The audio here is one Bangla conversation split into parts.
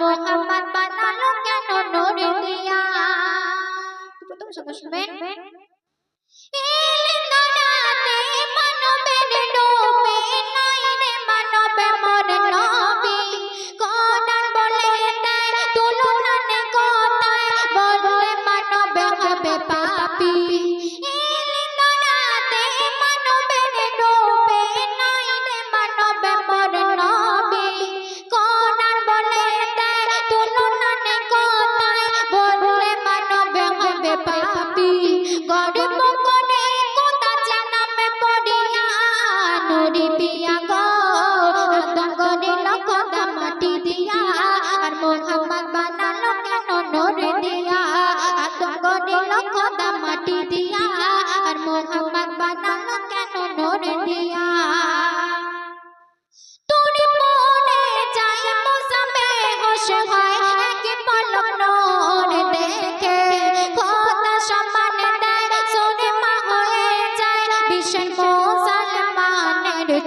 মোহাম্মদ বানালো কেন নূর দিয়া। প্রথম শব্দ শুনবেন।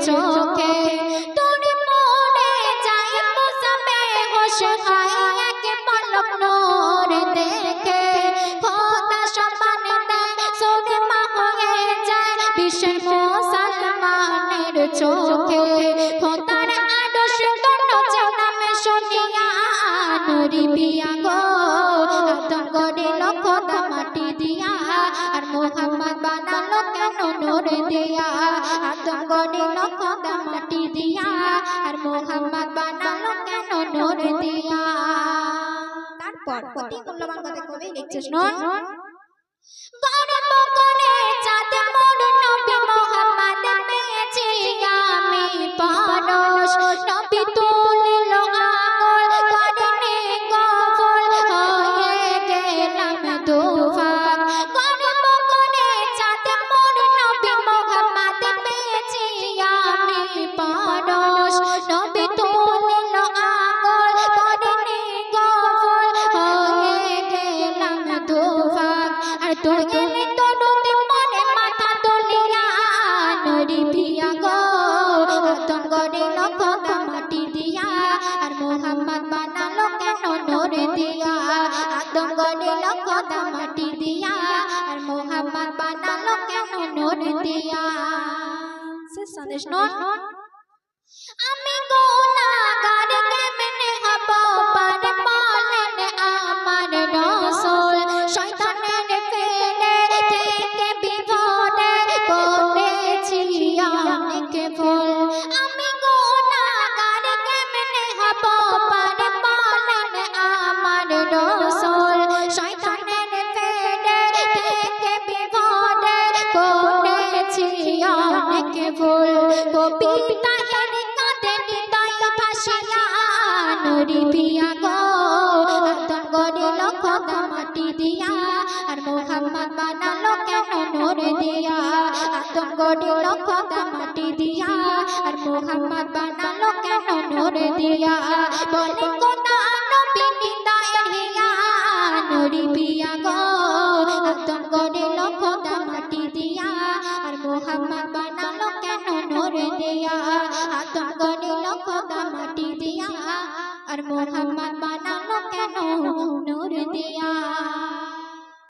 চোখে তুমি পড়ে যায় মুসামে হোশ হয় এক পলক নূর দেখে খোদা সম্মান দেয় সুরমা হয়ে যায় বিশ্ব মুসলমানের চোখে খোদার আদর্শ তন্ন জানামে শুনিয়া নুরি পিয়া গো আদম গড়িল খোদা মাটি দিয়া আর মোহাম্মদ বানালো কেন নূর দিয়া আদম গড়িল খোদা মাটি দিয়া আর মোহাম্মদ বানালো কেন নূর দিয়া। তারপর অতি মূল্যবান কথা কবি লিখছে শুনুন। গর্ব করে চাঁদ মোর নবী মোহাম্মদ পেয়েছি আমি পরশ নবী তুলিল আঙুল করেনি গফল হয়ে গেলাম দুফাক। গর্ব করে চাঁদ মোর নবী মোহাম্মদ পেয়েছি আমি পরশ নবী তুলিল আঙুল করেনি গফল হয়ে গেলাম দুফাক। আর তুই গেলে তরুতে মনে মাথা তুলিয়া নুরি পিয়া গো আদম গড়িল খোদা মাটি দিয়া আর মোহাম্মদ বানালো কেন নূর দিয়া আদম গড়িল খোদা মাটি দিয়া আর মোহাম্মদ বানালো কেন নূর দিয়া। শেষ সন্দেশ শুনুন। আমি গুনাহগার কেমনে হব পার বলেন আমার রাসূল শয়তানের ফেলে থেকে বিপদে করেছি অনেক ভুল। আমি গুনাহগার কেমনে হব পার বলেন আমার রাসূল শয়তানের ফেলে থেকে বিপদে করেছি অনেক ভুল। কবিতা নুরি পিয়া গো আদম গড়িল খোদা মাটি দিয়া আর মোহাম্মদ বানালো কেন নূর দিয়া আদম গড়িল খোদা মাটি দিয়া আর মোহাম্মদ বানালো কেন নূর দিয়া। বলে খোদা নবী নিদায়ের হিয়া নুরি পিয়া গো আদম গড়িল খোদা মাটি দিয়া আর মোহাম্মদ বানালো কেন নূর দিয়া আদম গড়িল খোদা মাটি দিয়া আর মোহাম্মদ বানালো।